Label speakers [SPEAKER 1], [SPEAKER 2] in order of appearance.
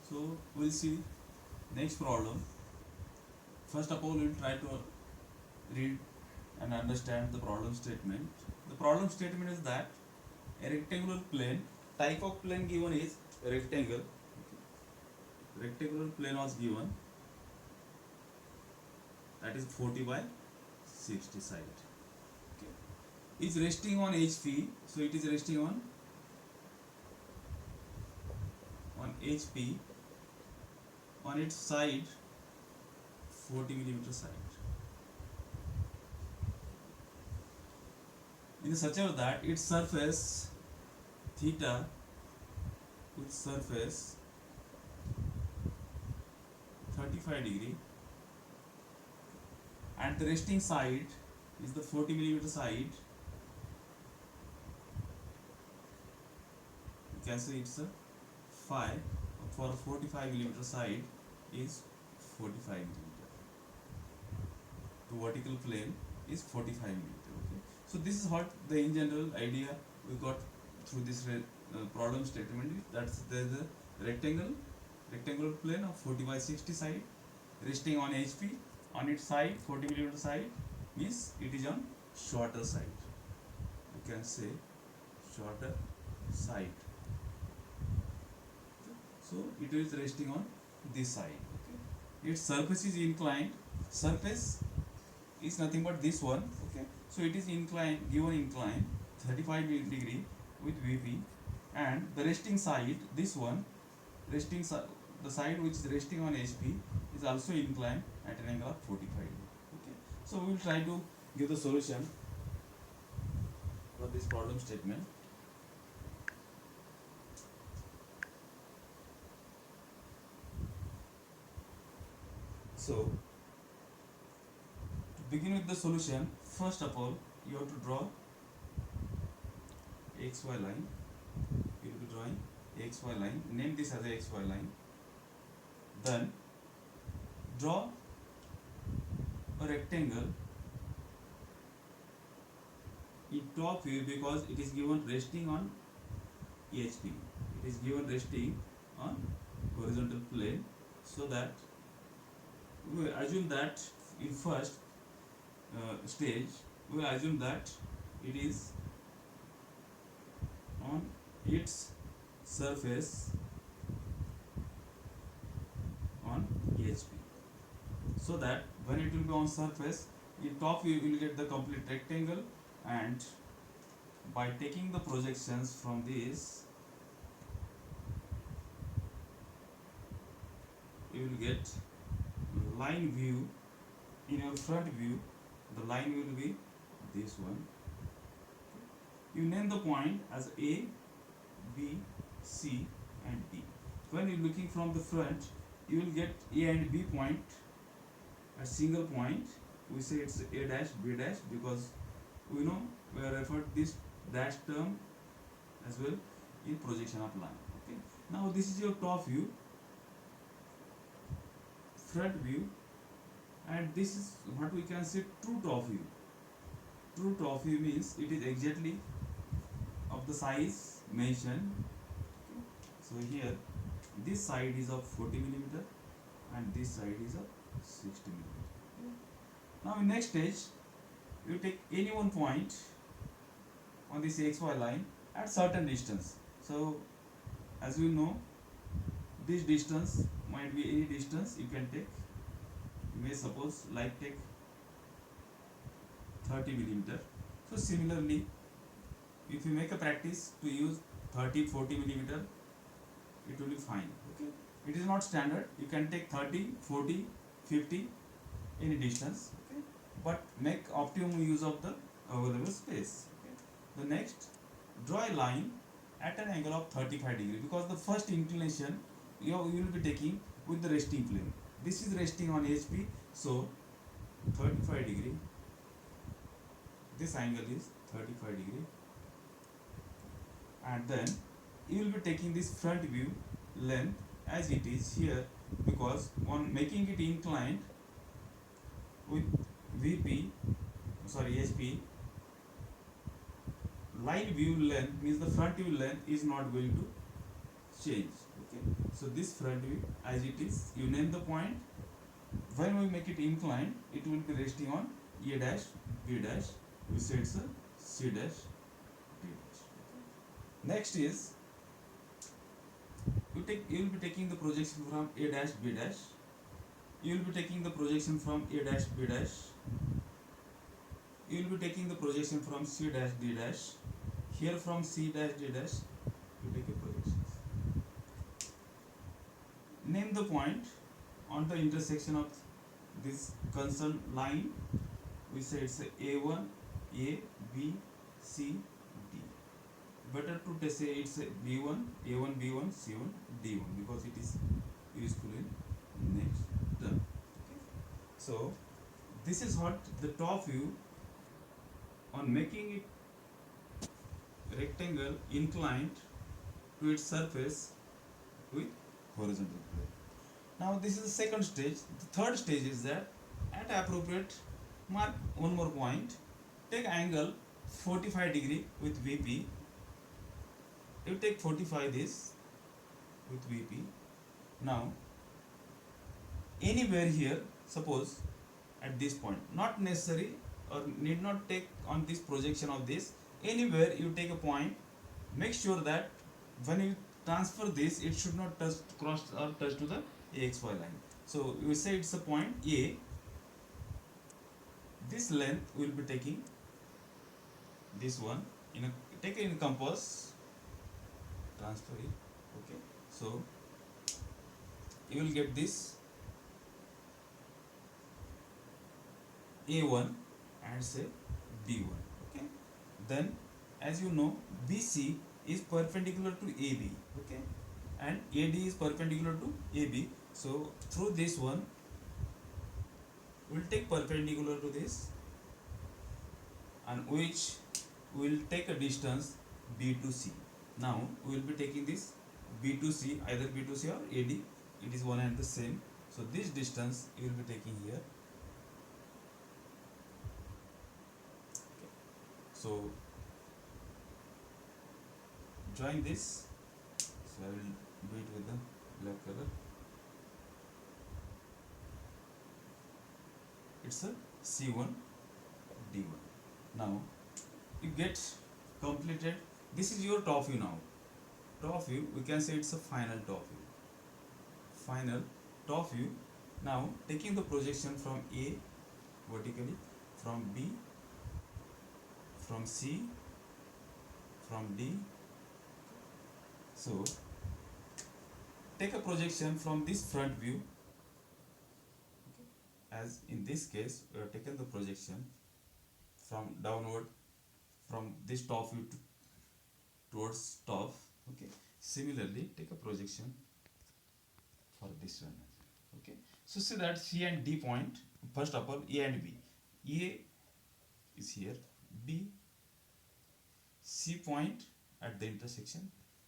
[SPEAKER 1] So we'll see next problem. First of all, we'll try to read and understand the problem statement. The problem statement is that a rectangular plane, type of plane given is rectangle. Rectangular plane was given, that is 40 by 60 side. Okay. Is resting on HP, so it is resting on HP on its side 40 millimeter side. In such a way that its surface theta, its surface 35 degree, and the resting side is the 40 millimeter side. You can say it's a phi for 45 millimeter side is 45 millimeter. The vertical plane is 45 millimeter. Okay. So this is what the in general idea we got through this problem statement. That's there is a rectangular plane of 40 by 60 side resting on HP on its side 40 millimeter side means it is on shorter side. You can say shorter side. So it is resting on this side. Okay. Its surface is inclined. Surface is nothing but this one. Okay. So it is inclined, given incline 35 degree with VP, and the resting side, this one, resting the side which is resting on HP is also inclined at an angle of 45 degree. Okay. So we will try to give the solution for this problem statement. So to begin with the solution, first of all you have to draw XY line. You will be drawing XY line. Name this as a XY line. Then draw a rectangle in top view because it is given resting on HP. It is given resting on horizontal plane, so that we will assume that in first stage we will assume that it is on its surface on HP, so that when it will be on surface in top view you will get the complete rectangle, and by taking the projections from this you will get line view. In your front view the line will be this one. You name the point as A, B, C and D. When you are looking from the front you will get A and B point, a single point. We say it's A dash, B dash because we know we have referred this dash term as well in projection of line. Okay. Now this is your top view, front view, and this is what we can say true top view. True top view means it is exactly of the size mentioned. Okay. So here this side is of 40 millimeter and this side is of 60 millimeter. Okay. Now in next stage you take any one point on this XY line at certain distance. So as we know this distance might be any distance you can take. You may suppose like take 30 millimeter. So similarly if you make a practice to use 30-40 millimeter it will be fine. Okay. It is not standard, you can take 30, 40, 50 any distance. Okay. But make optimum use of the available space. Okay. The next, draw a line at an angle of 35 degree because the first inclination you will be taking with the resting plane. This is resting on HP, so 35 degree. This angle is 35 degree, and then you will be taking this front view length as it is here, because on making it inclined with HP, line view length means the front view length is not going to change. Okay. So this front view as it is, you name the point. When we make it inclined, it will be resting on A dash, B dash. We say it's a C dash, D dash. Next is you will be taking the projection from A dash, B dash. You will be taking the projection from A dash, B dash. You will be taking the projection from C dash, D dash. Here from C dash, D dash, you take a projection. Name the point on the intersection of this concerned line. We say it's a A1, A, B, C, D. Better to say it's a B1, A1, B1, C1, D1 because it is useful in next term. Okay. So this is what the top view on making it rectangle inclined to its surface with horizontal plane. Now this is the second stage. The third stage is that at appropriate mark one more point, take angle 45 degree with VP. You take 45 this with VP. Now anywhere here, suppose at this point, not necessary or need not take on this projection of this, anywhere you take a point, make sure that when you transfer this, it should not touch cross or touch to the AXY line. So you say it's a point A. This length will be taking this one in a take it in compass, transfer it. Okay, so you will get this A1 and say B1. Okay, then as you know, BC is perpendicular to AB. Okay, and AD is perpendicular to AB. So through this one, we'll take perpendicular to this, and which will take a distance B to C. Now we will be taking this B to C, either B to C or AD. It is one and the same. So this distance you will be taking here. Okay. So join this. So I will do it with the black color. It's a C1 D1. Now you get completed. This is your top view now. Top view, we can say it's a final top view. Final top view. Now taking the projection from A vertically, from B, from C, from D. So take a projection from this front view. As in this case, we have taken the projection from downward from this top view towards top. Okay. Similarly, take a projection for this one. Okay. So see that C and D point. First of all, A and B. A is here. B, C point at the intersection.